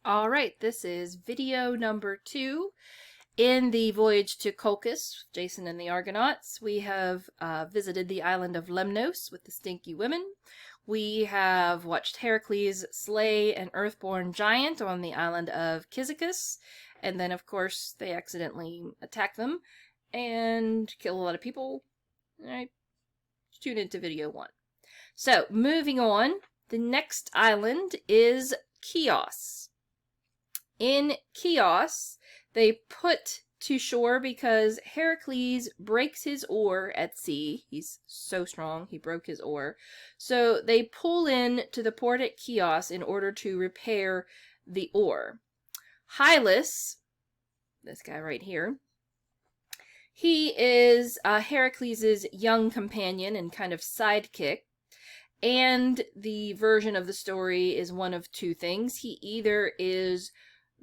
All right, this is video number 2 in the voyage to Colchis, Jason and the Argonauts. We have visited the island of Lemnos with the Stinky Women. We have watched Heracles slay an earthborn giant on the island of Cyzicus, and then, of course, they accidentally attack them and kill a lot of people. All right, tune into video 1. So, moving on, the next island is Chios. In Chios, they put to shore because Heracles breaks his oar at sea. He's so strong, he broke his oar. So they pull in to the port at Chios in order to repair the oar. Hylas, this guy right here, he is Heracles' young companion and kind of sidekick. And the version of the story is one of two things. He either is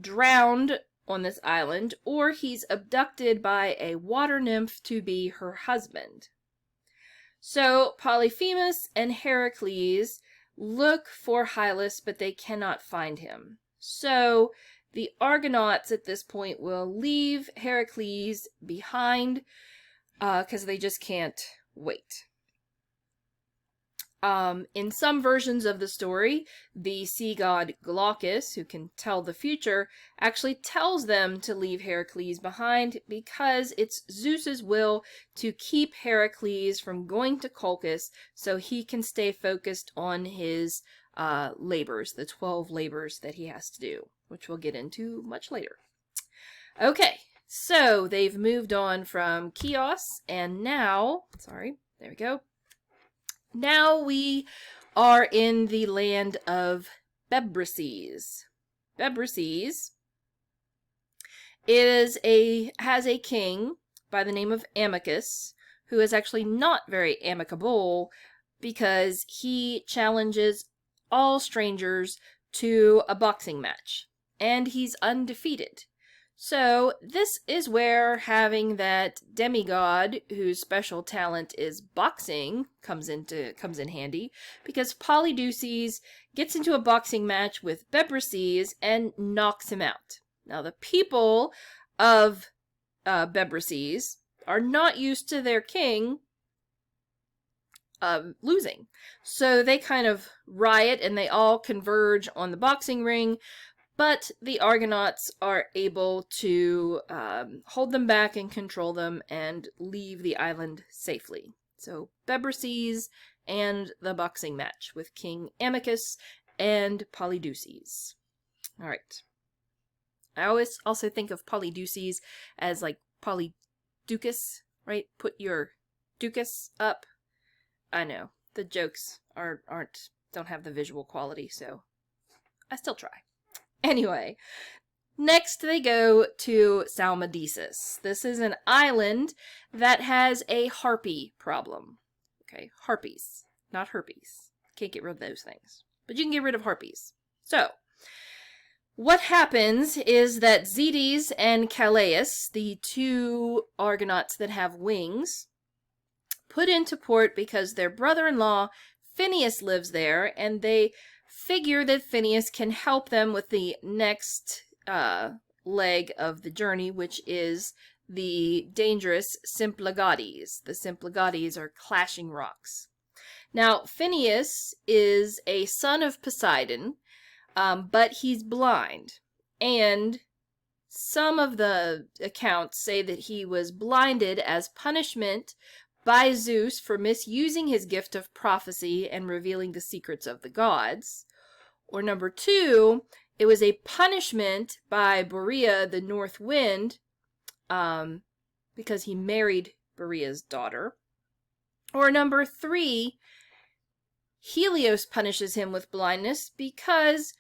drowned on this island, or he's abducted by a water nymph to be her husband. So Polyphemus and Heracles look for Hylas, but they cannot find him. So the Argonauts at this point will leave Heracles behind because they just can't wait. In some versions of the story, the sea god Glaucus, who can tell the future, actually tells them to leave Heracles behind because it's Zeus's will to keep Heracles from going to Colchis so he can stay focused on his labors, the 12 labors that he has to do, which we'll get into much later. Okay, so they've moved on from Chios, and now, there we go. Now we are in the land of Bebryces. Bebryces has a king by the name of Amycus, who is actually not very amicable because he challenges all strangers to a boxing match, and he's undefeated. So this is where having that demigod whose special talent is boxing comes in handy, because Polydeuces gets into a boxing match with Bebryces and knocks him out. Now the people of Bebryces are not used to their king losing, so they kind of riot and they all converge on the boxing ring. But the Argonauts are able to hold them back and control them and leave the island safely. So Bebryces and the boxing match with King Amycus and Polydeuces. All right. I always also think of Polydeuces as like Polyducus, right? Put your ducus up. I know the jokes don't have the visual quality, so I still try. Anyway, next they go to Salmydessus. This is an island that has a harpy problem. Okay, harpies, not herpes. Can't get rid of those things, but you can get rid of harpies. So, what happens is that Zetes and Calais, the two Argonauts that have wings, put into port because their brother-in-law Phineus lives there, and they figure that Phineus can help them with the next leg of the journey, which is the dangerous Symplegades. The Symplegades are clashing rocks. Now, Phineus is a son of Poseidon, but he's blind, and some of the accounts say that he was blinded as punishment by Zeus for misusing his gift of prophecy and revealing the secrets of the gods. Or number 2, it was a punishment by Borea, the North Wind, because he married Borea's daughter. Or number 3, Helios punishes him with blindness because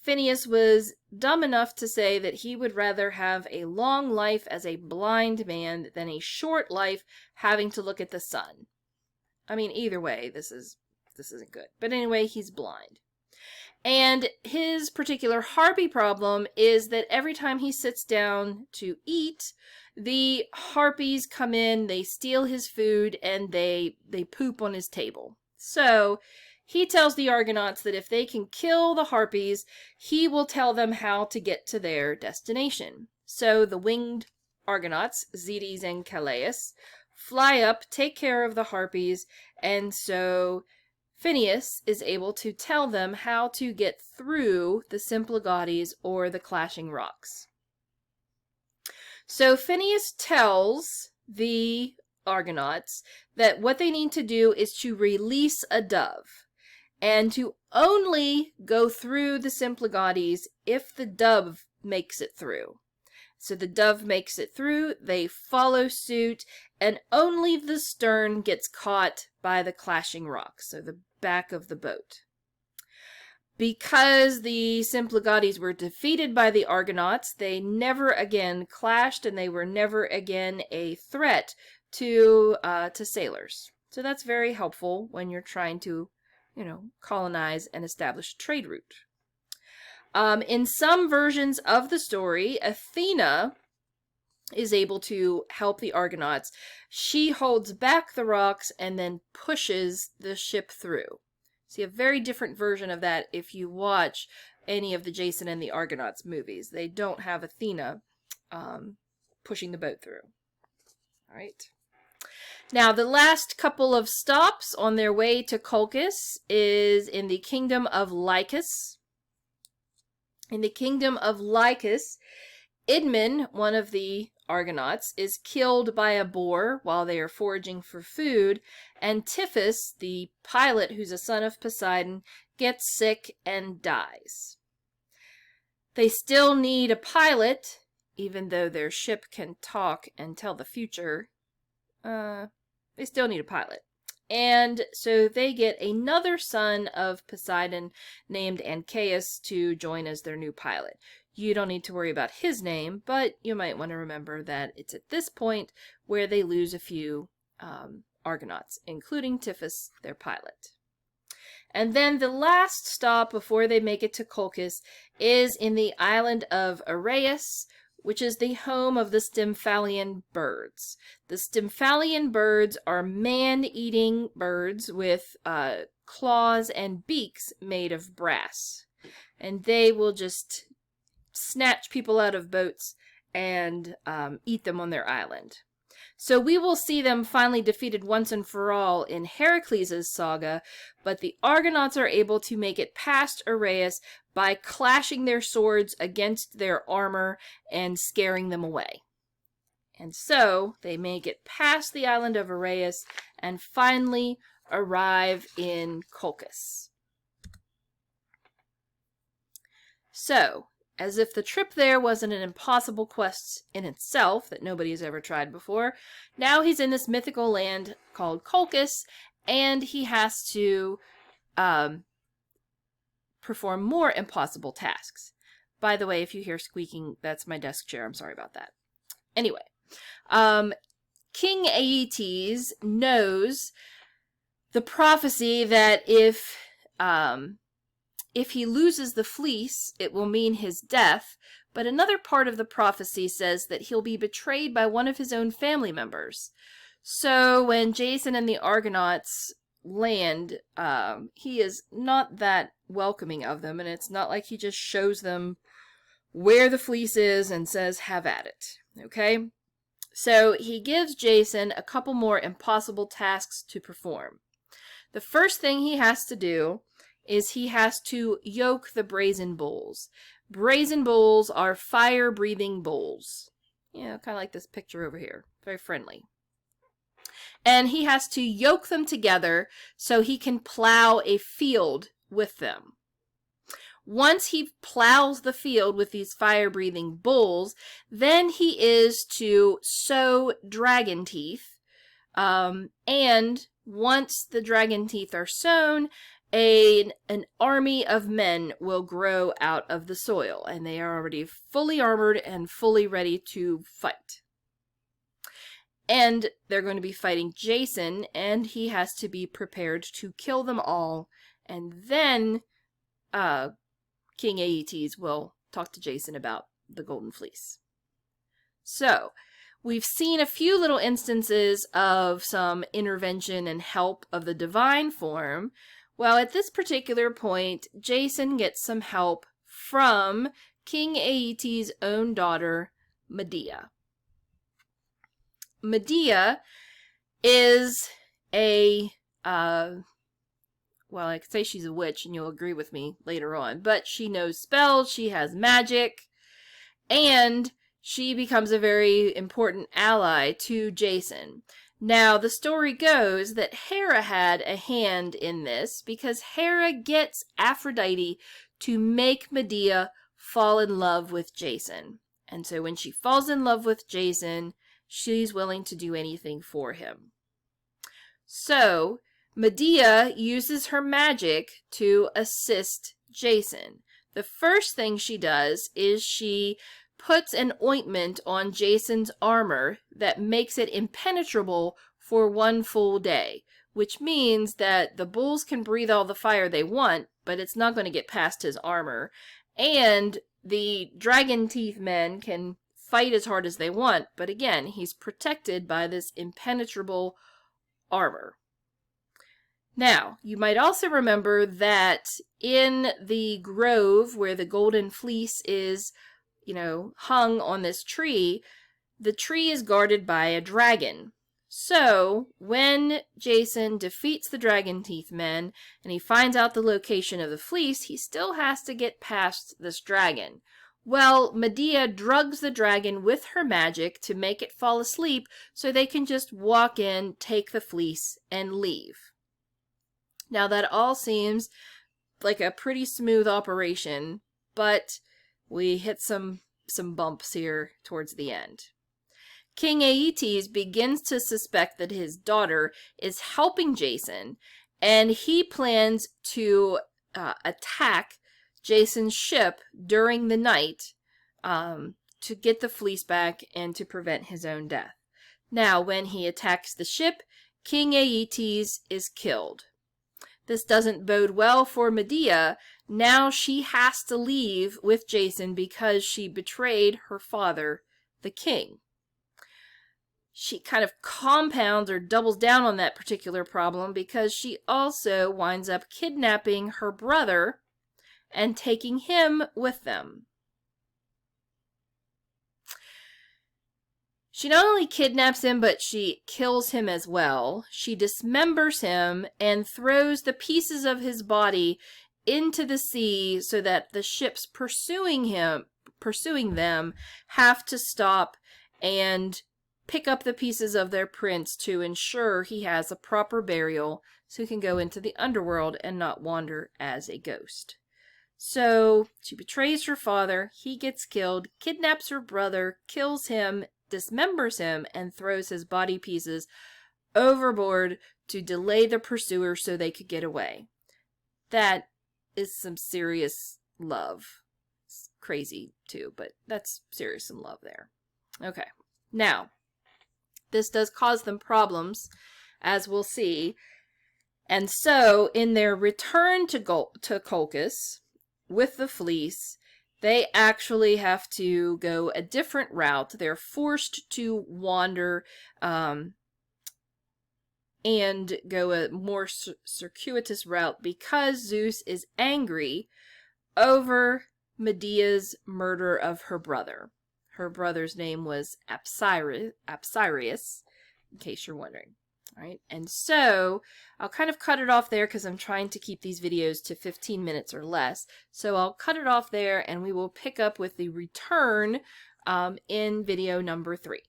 Phineus was dumb enough to say that he would rather have a long life as a blind man than a short life having to look at the sun. I mean, either way, this isn't good. But anyway, he's blind. And his particular harpy problem is that every time he sits down to eat, the harpies come in, they steal his food, and they poop on his table. So he tells the Argonauts that if they can kill the Harpies, he will tell them how to get to their destination. So the winged Argonauts, Zetes and Calais, fly up, take care of the Harpies, and so Phineus is able to tell them how to get through the Symplegades or the Clashing Rocks. So Phineus tells the Argonauts that what they need to do is to release a dove, and to only go through the Symplegades if the dove makes it through. So the dove makes it through, they follow suit, and only the stern gets caught by the Clashing Rocks, so the back of the boat. Because the Symplegades were defeated by the Argonauts, they never again clashed, and they were never again a threat to sailors. So that's very helpful when you're trying to, colonize and establish a trade route. In some versions of the story, Athena is able to help the Argonauts. She holds back the rocks and then pushes the ship through. See a very different version of that if you watch any of the Jason and the Argonauts movies. They don't have Athena pushing the boat through. All right. Now, the last couple of stops on their way to Colchis is in the kingdom of Lycus. In the kingdom of Lycus, Idmon, one of the Argonauts, is killed by a boar while they are foraging for food, and Tiphys, the pilot who's a son of Poseidon, gets sick and dies. They still need a pilot, even though their ship can talk and tell the future. They still need a pilot. And so they get another son of Poseidon named Ancaeus to join as their new pilot. You don't need to worry about his name, but you might want to remember that it's at this point where they lose a few Argonauts, including Tiphys, their pilot. And then the last stop before they make it to Colchis is in the island of Arrhaeus, which is the home of the Stymphalian birds. The Stymphalian birds are man-eating birds with claws and beaks made of brass. And they will just snatch people out of boats and eat them on their island. So we will see them finally defeated once and for all in Heracles' saga, but the Argonauts are able to make it past Arrhaeus by clashing their swords against their armor and scaring them away. And so they make it past the island of Arrhaeus and finally arrive in Colchis. So, as if the trip there wasn't an impossible quest in itself that nobody has ever tried before, now he's in this mythical land called Colchis, and he has to perform more impossible tasks. By the way, if you hear squeaking, that's my desk chair. I'm sorry about that. Anyway, King Aeetes knows the prophecy that if he loses the fleece, it will mean his death, but another part of the prophecy says that he'll be betrayed by one of his own family members. So when Jason and the Argonauts land, he is not that welcoming of them, and it's not like he just shows them where the fleece is and says, have at it, okay? So he gives Jason a couple more impossible tasks to perform. The first thing he has to do is he has to yoke the brazen bulls. Brazen bulls are fire-breathing bulls. Kind of like this picture over here. Very friendly. And he has to yoke them together so he can plow a field with them. Once he plows the field with these fire-breathing bulls, then he is to sow dragon teeth. And once the dragon teeth are sown, an army of men will grow out of the soil, and they are already fully armored and fully ready to fight. And they're going to be fighting Jason, and he has to be prepared to kill them all, and then King Aeetes will talk to Jason about the Golden Fleece. So, we've seen a few little instances of some intervention and help of the divine form. Well, at this particular point, Jason gets some help from King Aetes' own daughter, Medea. Medea is a, well, I could say she's a witch, and you'll agree with me later on, but she knows spells, she has magic, and she becomes a very important ally to Jason. Now, the story goes that Hera had a hand in this because Hera gets Aphrodite to make Medea fall in love with Jason. And so when she falls in love with Jason, she's willing to do anything for him. So, Medea uses her magic to assist Jason. The first thing she does is she puts an ointment on Jason's armor that makes it impenetrable for 1 full day, which means that the bulls can breathe all the fire they want, but it's not going to get past his armor. And the dragon teeth men can fight as hard as they want, but again, he's protected by this impenetrable armor. Now, you might also remember that in the grove where the golden fleece is, hung on this tree, the tree is guarded by a dragon. So, when Jason defeats the dragon teeth men and he finds out the location of the fleece, he still has to get past this dragon. Well, Medea drugs the dragon with her magic to make it fall asleep so they can just walk in, take the fleece, and leave. Now, that all seems like a pretty smooth operation, but we hit some bumps here towards the end. King Aetes begins to suspect that his daughter is helping Jason, and he plans to attack Jason's ship during the night to get the fleece back and to prevent his own death. Now, when he attacks the ship, King Aetes is killed. This doesn't bode well for Medea. Now she has to leave with Jason because she betrayed her father, the king. She kind of compounds or doubles down on that particular problem because she also winds up kidnapping her brother and taking him with them. She not only kidnaps him, but she kills him as well. She dismembers him and throws the pieces of his body into the sea so that the ships pursuing them, have to stop and pick up the pieces of their prince to ensure he has a proper burial so he can go into the underworld and not wander as a ghost. So she betrays her father, he gets killed, kidnaps her brother, kills him, dismembers him, and throws his body pieces overboard to delay the pursuer so they could get away. That is some serious love. It's crazy too, but that's serious in love there. Okay, now, this does cause them problems, as we'll see. And so, in their return to Colchis with the fleece, they actually have to go a different route. They're forced to wander and go a more circuitous route because Zeus is angry over Medea's murder of her brother. Her brother's name was Apsyrus, in case you're wondering. All right, and so I'll kind of cut it off there because I'm trying to keep these videos to 15 minutes or less. So I'll cut it off there and we will pick up with the return in video number 3.